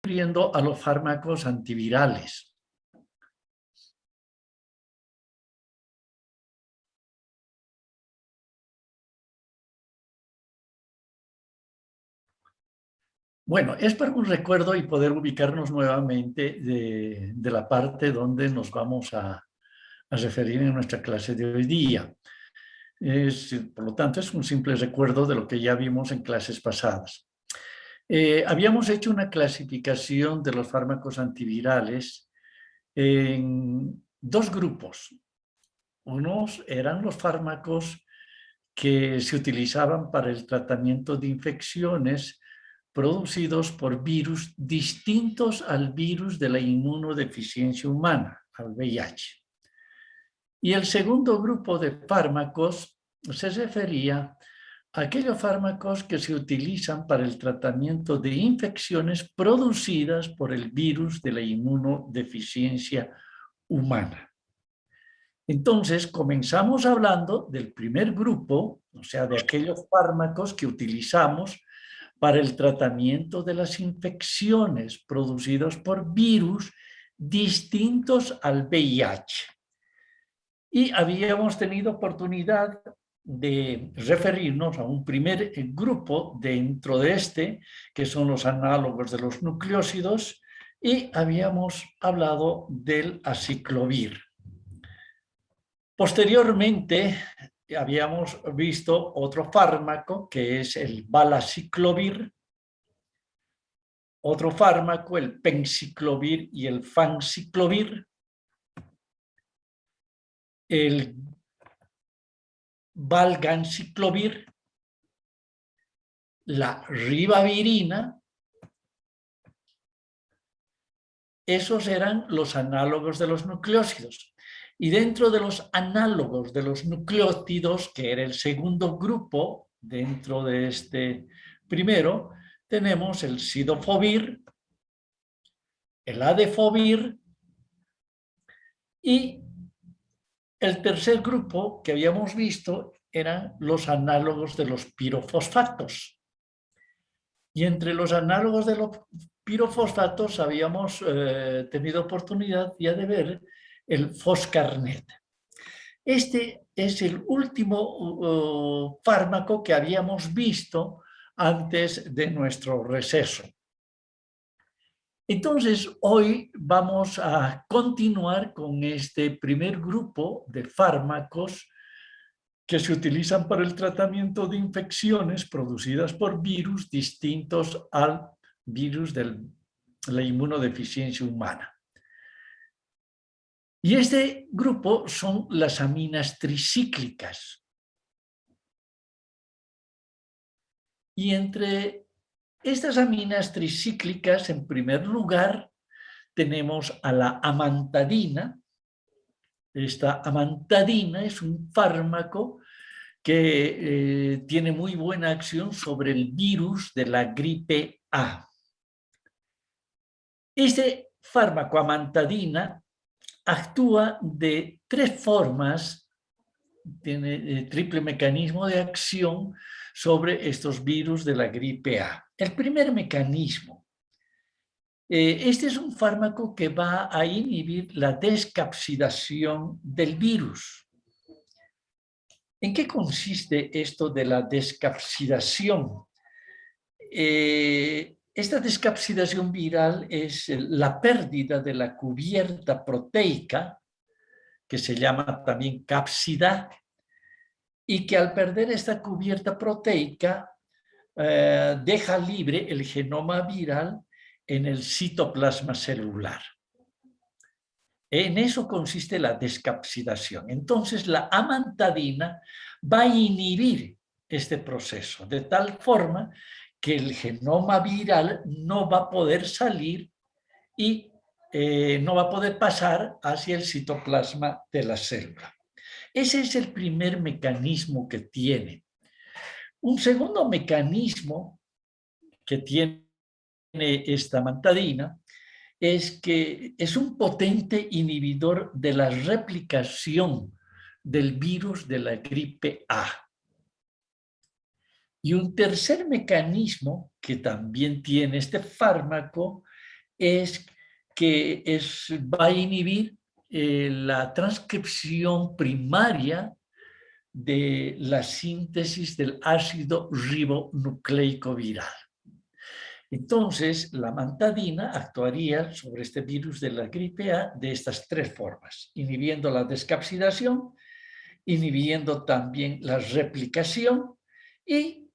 refiriendo a los fármacos antivirales. Bueno, es para un recuerdo y poder ubicarnos nuevamente de la parte donde nos vamos a referir en nuestra clase de hoy día. Por lo tanto, es un simple recuerdo de lo que ya vimos en clases pasadas. Habíamos hecho una clasificación de los fármacos antivirales en dos grupos. Unos eran los fármacos que se utilizaban para el tratamiento de infecciones producidos por virus distintos al virus de la inmunodeficiencia humana, al VIH. Y el segundo grupo de fármacos se refería a aquellos fármacos que se utilizan para el tratamiento de infecciones producidas por el virus de la inmunodeficiencia humana. Entonces, comenzamos hablando del primer grupo, o sea, de aquellos fármacos que utilizamos para el tratamiento de las infecciones producidas por virus distintos al VIH. Y habíamos tenido oportunidad de referirnos a un primer grupo dentro de este, que son los análogos de los nucleósidos, y habíamos hablado del aciclovir. Posteriormente, habíamos visto otro fármaco, que es el valaciclovir, otro fármaco, el penciclovir y el fanciclovir, el valganciclovir, la ribavirina. Esos eran los análogos de los nucleósidos. Y dentro de los análogos de los nucleótidos, que era el segundo grupo dentro de este primero, tenemos el cidofovir, el adefovir y el tercer grupo que habíamos visto eran los análogos de los pirofosfatos. Y entre los análogos de los pirofosfatos habíamos tenido oportunidad ya de ver el foscarnet. Este es el último fármaco que habíamos visto antes de nuestro receso. Entonces, hoy vamos a continuar con este primer grupo de fármacos que se utilizan para el tratamiento de infecciones producidas por virus distintos al virus de la inmunodeficiencia humana. Y este grupo son las aminas tricíclicas. Y entre estas aminas tricíclicas, en primer lugar, tenemos a la amantadina. Esta amantadina es un fármaco que tiene muy buena acción sobre el virus de la gripe A. Este fármaco amantadina actúa de tres formas, tiene triple mecanismo de acción sobre estos virus de la gripe A. El primer mecanismo, este es un fármaco que va a inhibir la descapsidación del virus. ¿En qué consiste esto de la descapsidación? Esta descapsidación viral es la pérdida de la cubierta proteica, que se llama también cápsida, y que al perder esta cubierta proteica deja libre el genoma viral en el citoplasma celular. En eso consiste la descapsidación. Entonces, la amantadina va a inhibir este proceso, de tal forma que el genoma viral no va a poder salir y no va a poder pasar hacia el citoplasma de la célula. Ese es el primer mecanismo que tiene. Un segundo mecanismo que tiene esta amantadina es que es un potente inhibidor de la replicación del virus de la gripe A. Y un tercer mecanismo que también tiene este fármaco es que va a inhibir la transcripción primaria de la síntesis del ácido ribonucleico viral. Entonces, la amantadina actuaría sobre este virus de la gripe A de estas tres formas, inhibiendo la descapsidación, inhibiendo también la replicación y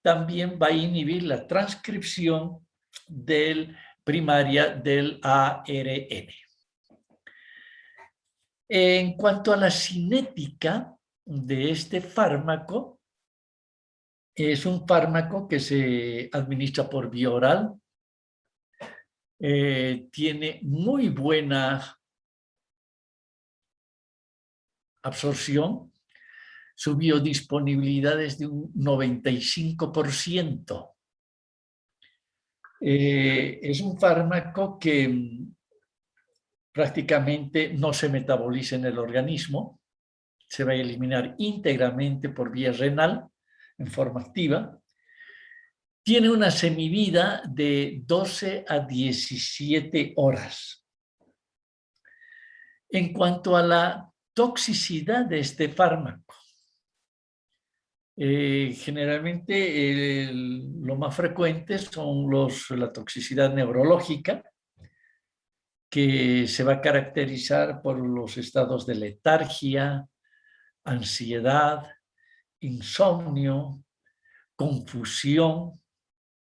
también va a inhibir la transcripción primaria del ARN. En cuanto a la cinética de este fármaco, es un fármaco que se administra por vía oral, tiene muy buena absorción, su biodisponibilidad es de un 95%. Es un fármaco que prácticamente no se metaboliza en el organismo, se va a eliminar íntegramente por vía renal en forma activa. Tiene una semivida de 12 a 17 horas. En cuanto a la toxicidad de este fármaco, generalmente lo más frecuente son la toxicidad neurológica, que se va a caracterizar por los estados de letargia, ansiedad, insomnio, confusión,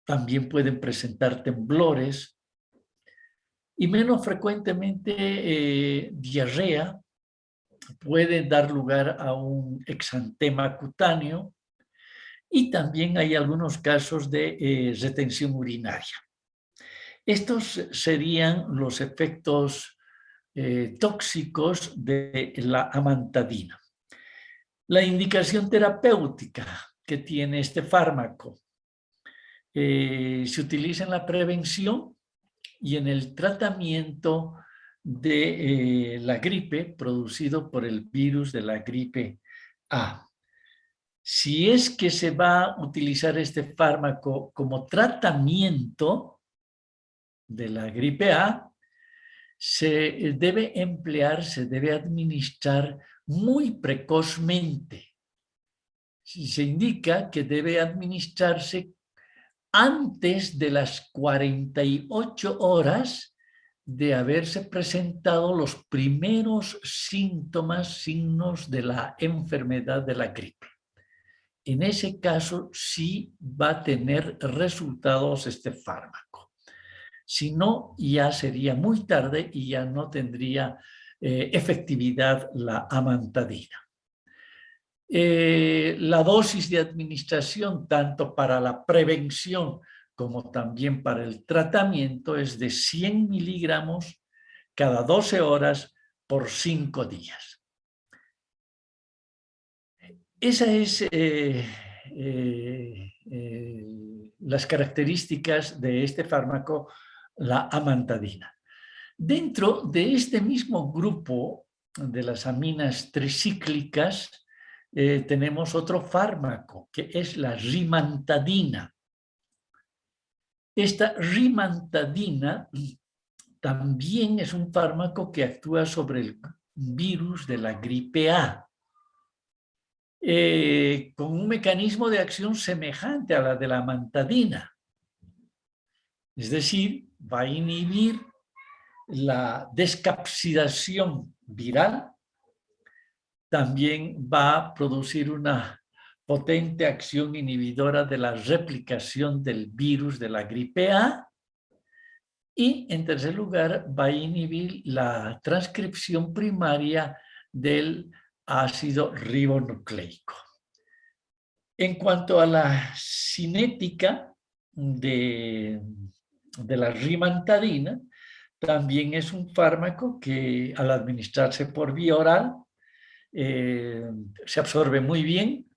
también pueden presentar temblores y menos frecuentemente diarrea, puede dar lugar a un exantema cutáneo y también hay algunos casos de retención urinaria. Estos serían los efectos tóxicos de la amantadina. La indicación terapéutica que tiene este fármaco se utiliza en la prevención y en el tratamiento de la gripe producido por el virus de la gripe A. Si es que se va a utilizar este fármaco como tratamiento de la gripe A, se debe emplear, se debe administrar muy precozmente. Se indica que debe administrarse antes de las 48 horas de haberse presentado los primeros síntomas, signos de la enfermedad de la gripe. En ese caso, sí va a tener resultados este fármaco. Si no, ya sería muy tarde y ya no tendría efectividad la amantadina. La dosis de administración, tanto para la prevención como también para el tratamiento, es de 100 miligramos cada 12 horas por 5 días. Esas es las características de este fármaco, la amantadina. Dentro de este mismo grupo de las aminas tricíclicas, tenemos otro fármaco, que es la rimantadina. Esta rimantadina también es un fármaco que actúa sobre el virus de la gripe A, con un mecanismo de acción semejante a la de la amantadina. Es decir, va a inhibir la descapsidación viral, también va a producir una potente acción inhibidora de la replicación del virus de la gripe A y, en tercer lugar, va a inhibir la transcripción primaria del ácido ribonucleico. En cuanto a la cinética de la rimantadina, también es un fármaco que al administrarse por vía oral se absorbe muy bien,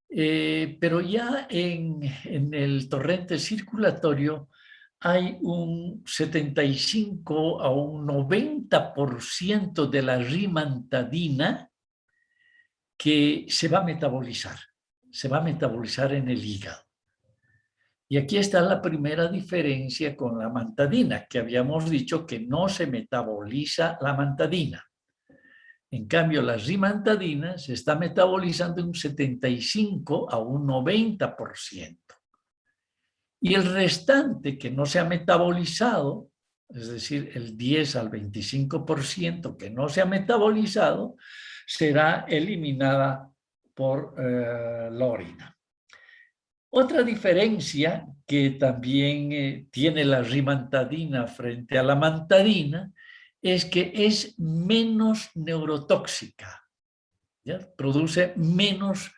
pero ya en el torrente circulatorio hay un 75 a un 90% de la rimantadina que se va a metabolizar en el hígado. Y aquí está la primera diferencia con la mantadina, que habíamos dicho que no se metaboliza la mantadina. En cambio, la rimantadina se está metabolizando en un 75 a un 90%. Y el restante que no se ha metabolizado, es decir, el 10 al 25% que no se ha metabolizado, será eliminada por la orina. Otra diferencia que también tiene la rimantadina frente a la mantadina es que es menos neurotóxica, ¿ya? Produce menos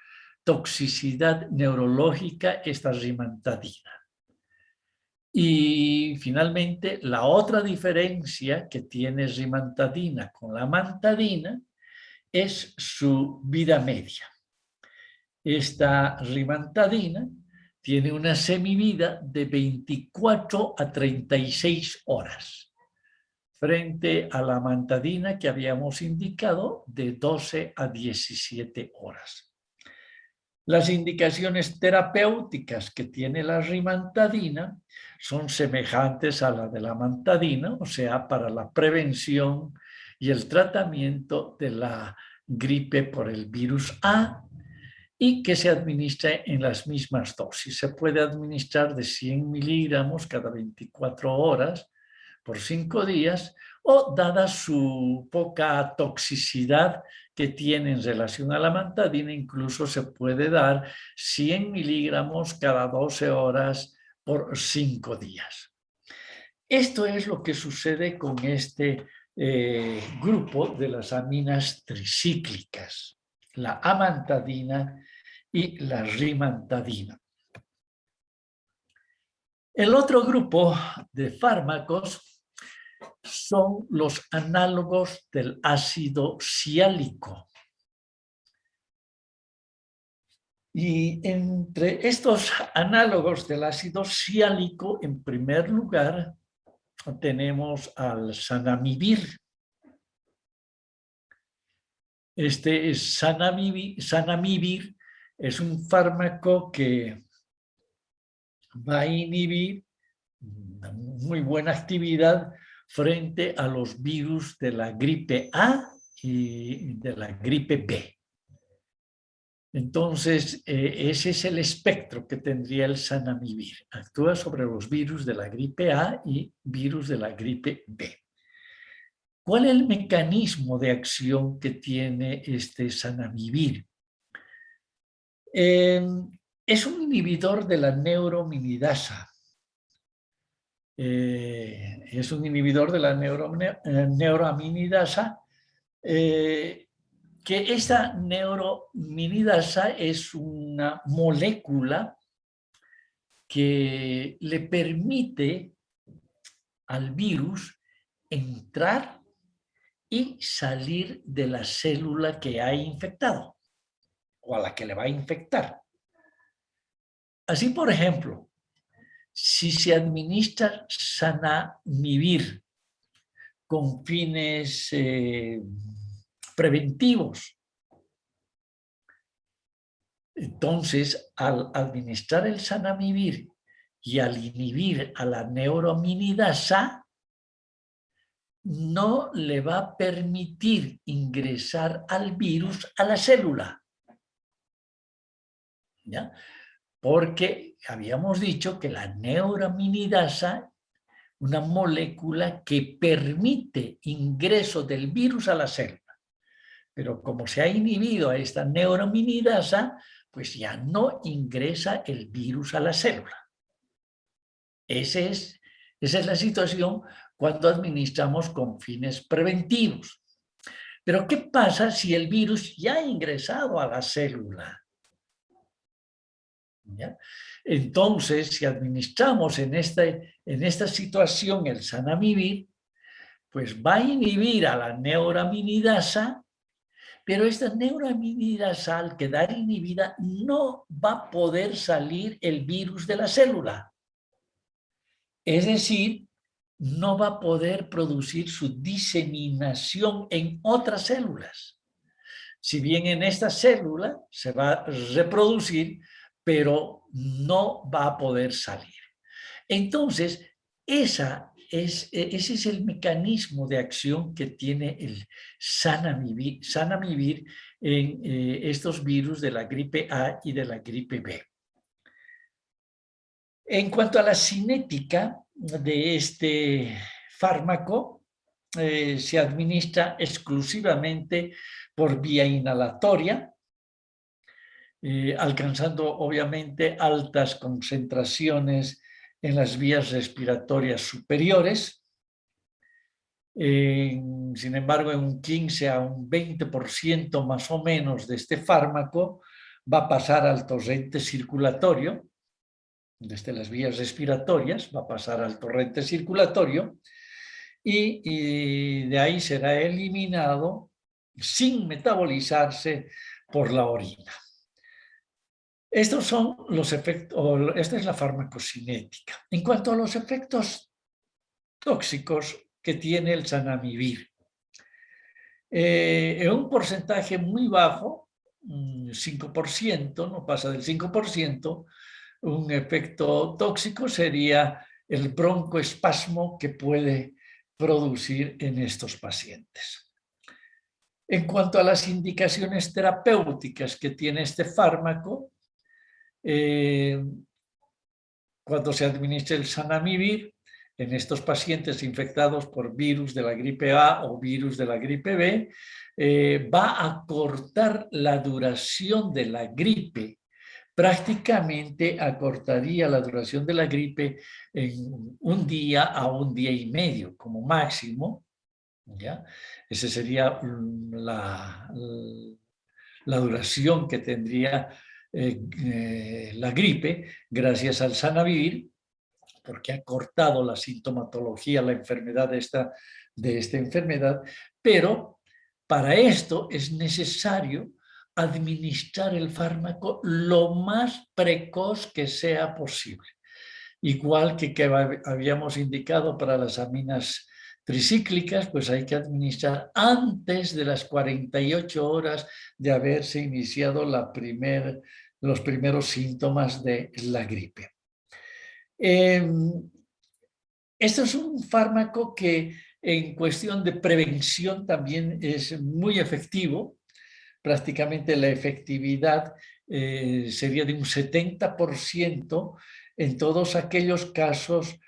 toxicidad neurológica esta rimantadina. Y finalmente, la otra diferencia que tiene rimantadina con la mantadina es su vida media. Esta rimantadina tiene una semivida de 24 a 36 horas, frente a la mantadina que habíamos indicado de 12 a 17 horas. Las indicaciones terapéuticas que tiene la rimantadina son semejantes a la de la mantadina, o sea, para la prevención y el tratamiento de la gripe por el virus A, y que se administra en las mismas dosis. Se puede administrar de 100 miligramos cada 24 horas por 5 días, o dada su poca toxicidad que tiene en relación a la mantadina, incluso se puede dar 100 miligramos cada 12 horas por 5 días. Esto es lo que sucede con este grupo de las aminas tricíclicas, la amantadina y la rimantadina. El otro grupo de fármacos son los análogos del ácido siálico. Y entre estos análogos del ácido siálico, en primer lugar, tenemos al zanamivir. Este zanamivir es un fármaco que va a inhibir una muy buena actividad frente a los virus de la gripe A y de la gripe B. Entonces, ese es el espectro que tendría el zanamivir. Actúa sobre los virus de la gripe A y virus de la gripe B. ¿Cuál es el mecanismo de acción que tiene este zanamivir? Es un inhibidor de la neurominidasa. Es un inhibidor de la neuroaminidasa, que esta neurominidasa es una molécula que le permite al virus entrar y salir de la célula que ha infectado o a la que le va a infectar. Así, por ejemplo, si se administra zanamivir con fines preventivos, entonces al administrar el zanamivir y al inhibir a la neurominidasa, no le va a permitir ingresar al virus a la célula, ¿ya? Porque habíamos dicho que la neuraminidasa, una molécula que permite ingreso del virus a la célula, pero como se ha inhibido a esta neuraminidasa, pues ya no ingresa el virus a la célula. Esa es la situación cuando administramos con fines preventivos. Pero ¿qué pasa si el virus ya ha ingresado a la célula? ¿Ya? Entonces, si administramos en esta situación el zanamivir, pues va a inhibir a la neuraminidasa, pero esta neuraminidasa, al quedar inhibida, no va a poder salir el virus de la célula. Es decir, no va a poder producir su diseminación en otras células. Si bien en esta célula se va a reproducir, pero no va a poder salir. Entonces, ese es el mecanismo de acción que tiene el Sanamivir en estos virus de la gripe A y de la gripe B. En cuanto a la cinética de este fármaco, se administra exclusivamente por vía inhalatoria, alcanzando obviamente altas concentraciones en las vías respiratorias superiores. Sin embargo, en un 15 a un 20% más o menos de este fármaco va a pasar al torrente circulatorio, desde las vías respiratorias, va a pasar al torrente circulatorio y de ahí será eliminado sin metabolizarse por la orina. Estos son los efectos, esta es la farmacocinética. En cuanto a los efectos tóxicos que tiene el Sanamivir, en un porcentaje muy bajo, 5%, no pasa del 5%, un efecto tóxico sería el broncoespasmo que puede producir en estos pacientes. En cuanto a las indicaciones terapéuticas que tiene este fármaco, cuando se administra el Sanamivir en estos pacientes infectados por virus de la gripe A o virus de la gripe B, va a cortar la duración de la gripe. Prácticamente acortaría la duración de la gripe en un día a un día y medio como máximo, ¿ya? Esa sería la duración que tendría la gripe gracias al Sanamivir, porque ha cortado la sintomatología, la enfermedad de esta enfermedad, pero para esto es necesario administrar el fármaco lo más precoz que sea posible. Igual que habíamos indicado para las aminas tricíclicas, pues hay que administrar antes de las 48 horas de haberse iniciado los primeros síntomas de la gripe. Esto es un fármaco que en cuestión de prevención también es muy efectivo. Prácticamente la efectividad sería de un 70% en todos aquellos casos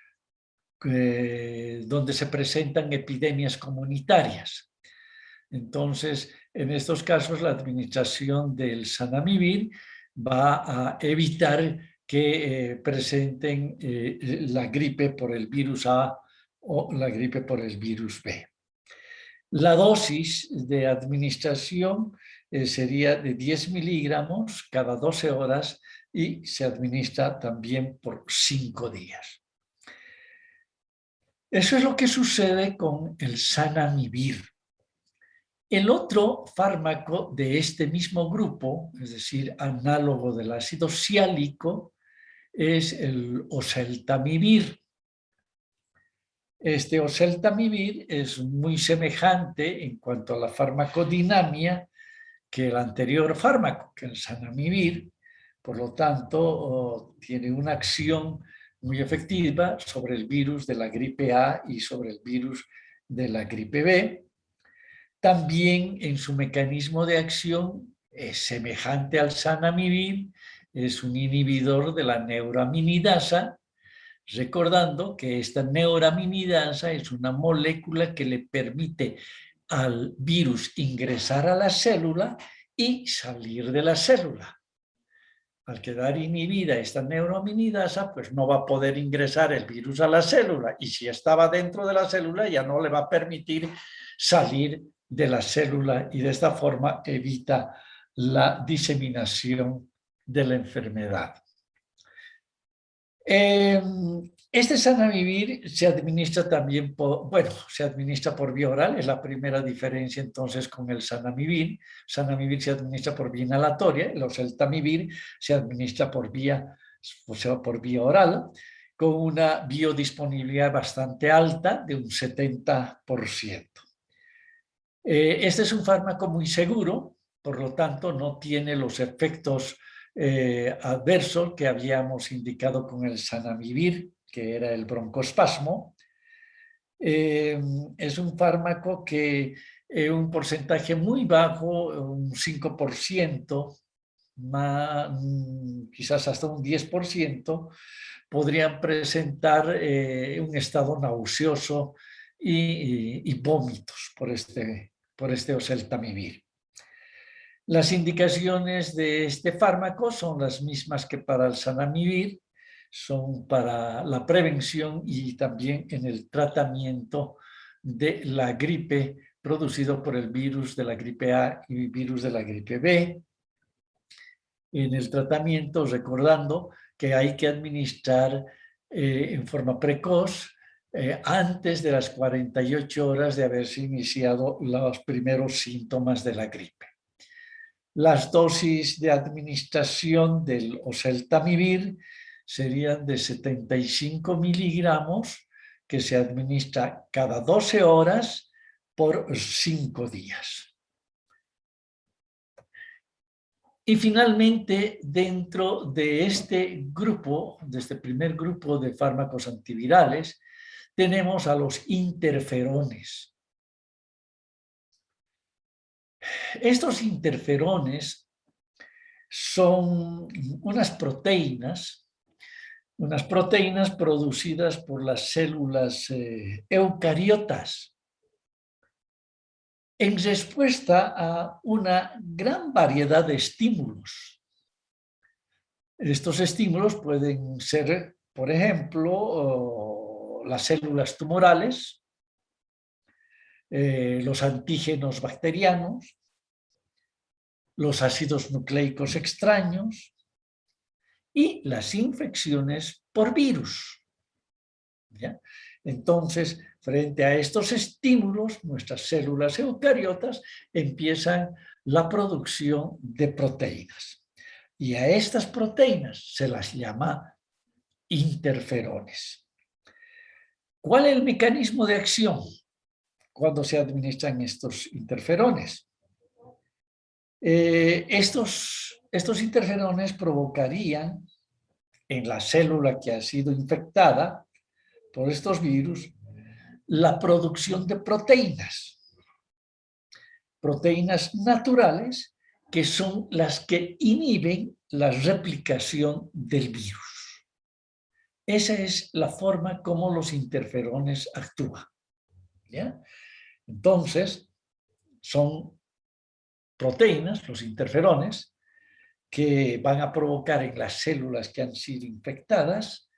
donde se presentan epidemias comunitarias. Entonces, en estos casos, la administración del Sanamivir va a evitar que presenten la gripe por el virus A o la gripe por el virus B. La dosis de administración sería de 10 miligramos cada 12 horas y se administra también por 5 días. Eso es lo que sucede con el Sanamivir. El otro fármaco de este mismo grupo, es decir, análogo del ácido ciálico, es el oseltamivir. Este oseltamivir es muy semejante en cuanto a la farmacodinámica que el anterior fármaco, que el Sanamivir. Por lo tanto, tiene una acción muy efectiva sobre el virus de la gripe A y sobre el virus de la gripe B. También en su mecanismo de acción es semejante al Sanamivir, es un inhibidor de la neuraminidasa, recordando que esta neuraminidasa es una molécula que le permite al virus ingresar a la célula y salir de la célula. Al quedar inhibida esta neuraminidasa, pues no va a poder ingresar el virus a la célula, y si estaba dentro de la célula ya no le va a permitir salir de la célula, y de esta forma evita la diseminación de la enfermedad. Este Sanamivir se administra también se administra por vía oral, es la primera diferencia entonces con el Sanamivir. Sanamivir se administra por vía inhalatoria, el oseltamivir se administra por vía oral, con una biodisponibilidad bastante alta de un 70%. Este es un fármaco muy seguro, por lo tanto no tiene los efectos adverso que habíamos indicado con el zanamivir, que era el broncoespasmo. Es un fármaco que un porcentaje muy bajo, un 5%, quizás hasta un 10%, podrían presentar un estado nauseoso y vómitos por este oseltamivir. Las indicaciones de este fármaco son las mismas que para el zanamivir, son para la prevención y también en el tratamiento de la gripe producido por el virus de la gripe A y virus de la gripe B. En el tratamiento, recordando que hay que administrar en forma precoz antes de las 48 horas de haberse iniciado los primeros síntomas de la gripe. Las dosis de administración del oseltamivir serían de 75 miligramos que se administra cada 12 horas por 5 días. Y finalmente, dentro de este grupo, de este primer grupo de fármacos antivirales, tenemos a los interferones. Estos interferones son unas proteínas producidas por las células eucariotas en respuesta a una gran variedad de estímulos. Estos estímulos pueden ser, por ejemplo, las células tumorales, los antígenos bacterianos, los ácidos nucleicos extraños y las infecciones por virus. ¿Ya? Entonces, frente a estos estímulos, nuestras células eucariotas empiezan la producción de proteínas. Y a estas proteínas se las llama interferones. ¿Cuál es el mecanismo de acción cuando se administran estos interferones? Estos interferones provocarían en la célula que ha sido infectada por estos virus la producción de proteínas naturales que son las que inhiben la replicación del virus. Esa es la forma como los interferones actúan. ¿Ya? Entonces, son proteínas, los interferones, que van a provocar en las células que han sido infectadas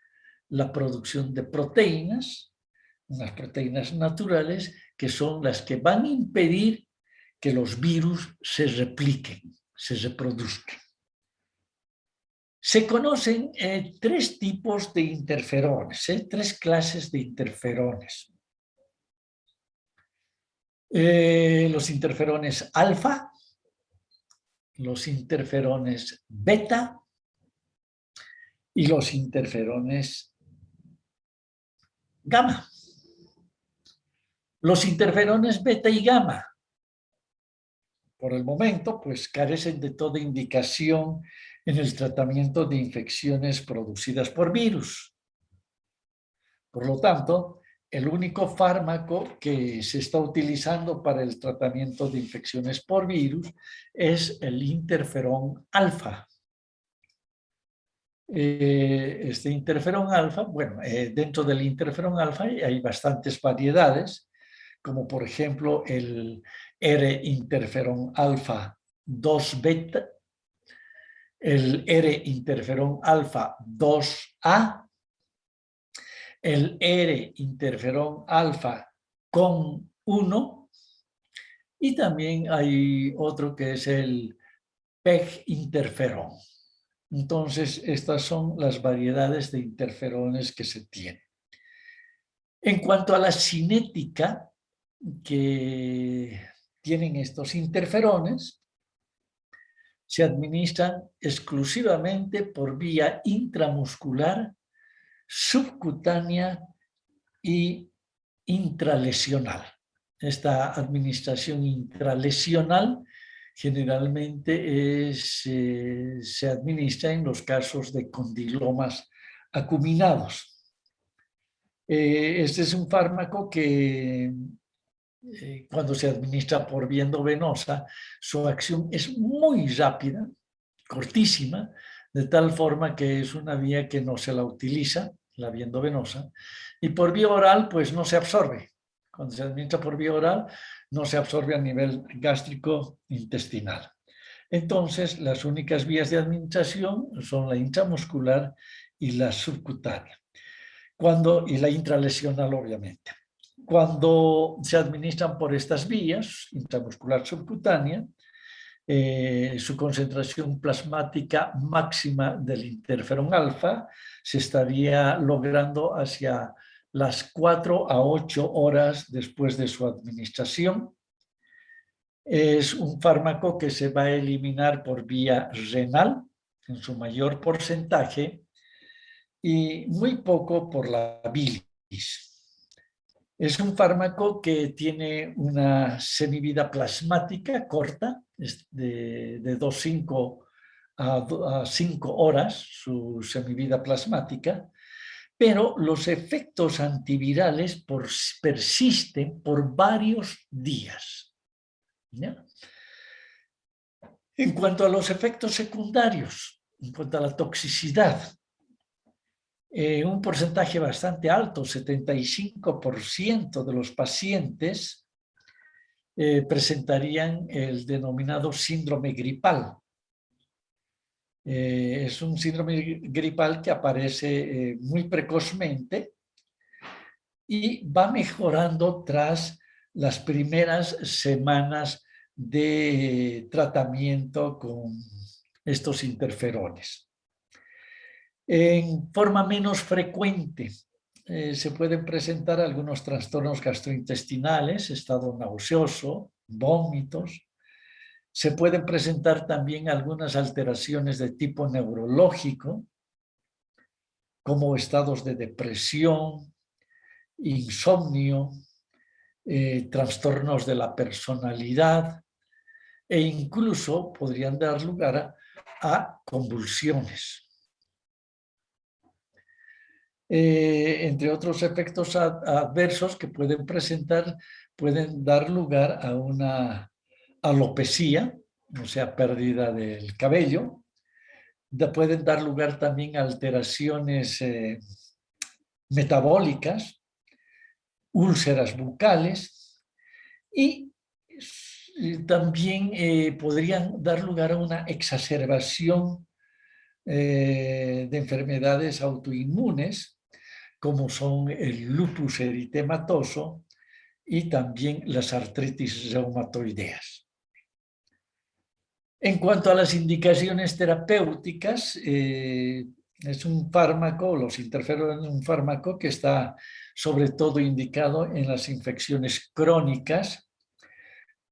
la producción de proteínas, unas proteínas naturales que son las que van a impedir que los virus se repliquen, se reproduzcan. Se conocen tres tipos de interferones, tres clases de interferones. Los interferones alfa, los interferones beta y los interferones gamma. Los interferones beta y gamma, por el momento, pues carecen de toda indicación en el tratamiento de infecciones producidas por virus. Por lo tanto, el único fármaco que se está utilizando para el tratamiento de infecciones por virus es el interferón alfa. Este interferón alfa, bueno, dentro del interferón alfa hay bastantes variedades, como por ejemplo el R-interferón alfa 2 beta, el R-interferón alfa 2A, el R-interferón alfa con 1 y también hay otro que es el PEG-interferón. Entonces, estas son las variedades de interferones que se tienen. En cuanto a la cinética que tienen estos interferones, se administran exclusivamente por vía intramuscular, subcutánea y intralesional. Esta administración intralesional generalmente se administra en los casos de condilomas acuminados. Este es un fármaco que cuando se administra por vía endovenosa, su acción es muy rápida, cortísima, de tal forma que es una vía que no se la utiliza, la vía endovenosa, y por vía oral pues no se absorbe. Cuando se administra por vía oral no se absorbe a nivel gástrico intestinal. Entonces, las únicas vías de administración son la intramuscular y la subcutánea. Y la intralesional, obviamente. Cuando se administran por estas vías, intramuscular subcutánea, su concentración plasmática máxima del interferón alfa se estaría logrando hacia las 4 a 8 horas después de su administración. Es un fármaco que se va a eliminar por vía renal en su mayor porcentaje y muy poco por la bilis. Es un fármaco que tiene una semivida plasmática corta, de 2,5 a 5 horas, su semivida plasmática, pero los efectos antivirales persisten por varios días. ¿Ya? En cuanto a los efectos secundarios, en cuanto a la toxicidad, un porcentaje bastante alto, 75% de los pacientes presentarían el denominado síndrome gripal. Es un síndrome gripal que aparece muy precozmente y va mejorando tras las primeras semanas de tratamiento con estos interferones. En forma menos frecuente se pueden presentar algunos trastornos gastrointestinales, estado nauseoso, vómitos. Se pueden presentar también algunas alteraciones de tipo neurológico, como estados de depresión, insomnio, trastornos de la personalidad e incluso podrían dar lugar a convulsiones. Entre otros efectos adversos que pueden presentar, pueden dar lugar a una alopecia, o sea, pérdida del cabello. Pueden dar lugar también a alteraciones metabólicas, úlceras bucales y también podrían dar lugar a una exacerbación de enfermedades autoinmunes, como son el lupus eritematoso y también las artritis reumatoideas. En cuanto a las indicaciones terapéuticas, es un fármaco, los interferones es un fármaco que está sobre todo indicado en las infecciones crónicas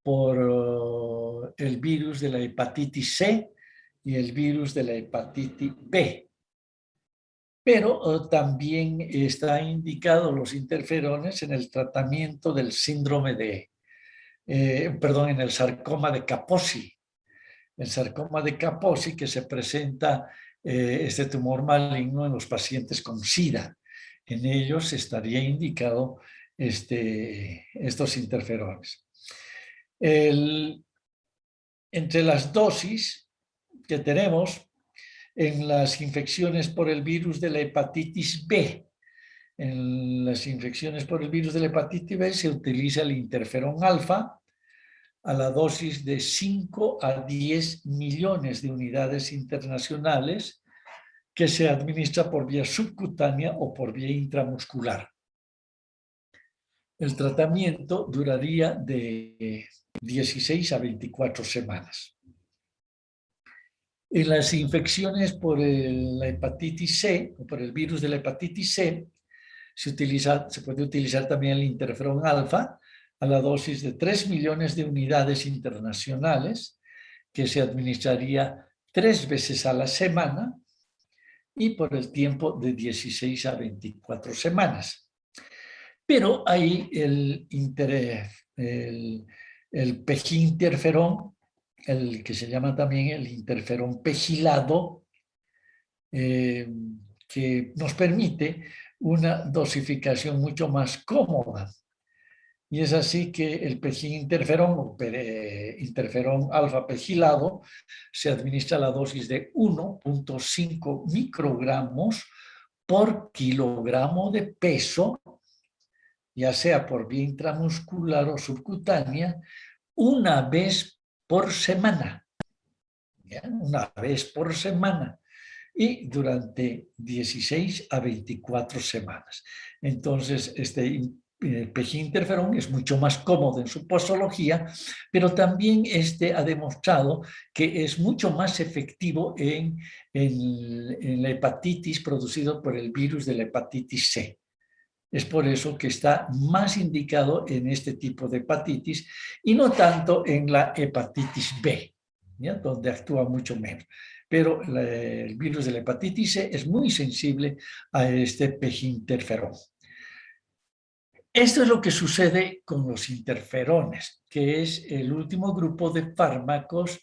por el virus de la hepatitis C y el virus de la hepatitis B. Pero también está indicado los interferones en el tratamiento del síndrome de, en el sarcoma de Kaposi. El sarcoma de Kaposi que se presenta este tumor maligno en los pacientes con SIDA. En ellos estaría indicado estos interferones. Entre las dosis que tenemos en las infecciones por el virus de la hepatitis B, en las infecciones por el virus de la hepatitis B se utiliza el interferón alfa a la dosis de 5 a 10 millones de unidades internacionales que se administra por vía subcutánea o por vía intramuscular. El tratamiento duraría de 16 a 24 semanas. En las infecciones por la hepatitis C o por el virus de la hepatitis C se puede utilizar también el interferón alfa a la dosis de 3 millones de unidades internacionales que se administraría 3 veces a la semana y por el tiempo de 16 a 24 semanas. Pero ahí el PG interferón el que se llama también el interferón pegilado, que nos permite una dosificación mucho más cómoda. Y es así que el pejín interferón o interferón alfa pegilado se administra la dosis de 1.5 microgramos por kilogramo de peso, ya sea por vía intramuscular o subcutánea, una vez por semana. ¿Ya? Una vez por semana y durante 16 a 24 semanas. Entonces, este pejín interferón es mucho más cómodo en su posología, pero también ha demostrado que es mucho más efectivo en la hepatitis producido por el virus de la hepatitis C. Es por eso que está más indicado en este tipo de hepatitis y no tanto en la hepatitis B, ¿ya? Donde actúa mucho menos. Pero el virus de la hepatitis C es muy sensible a este peginterferón. Esto es lo que sucede con los interferones, que es el último grupo de fármacos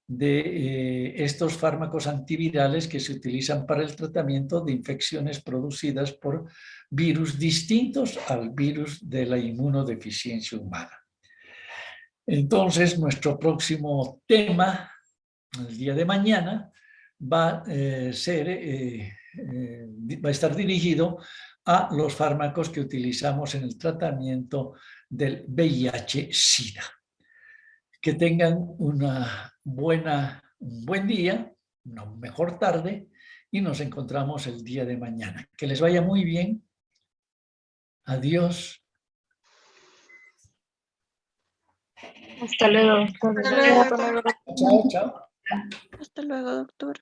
de estos fármacos antivirales que se utilizan para el tratamiento de infecciones producidas por virus distintos al virus de la inmunodeficiencia humana. Entonces, nuestro próximo tema, el día de mañana, va a estar dirigido a los fármacos que utilizamos en el tratamiento del VIH-Sida. Que tengan un buen día, una mejor tarde y nos encontramos el día de mañana. Que les vaya muy bien. Adiós. Hasta luego, doctor. Hasta luego. Chao, chao. Hasta luego, doctor.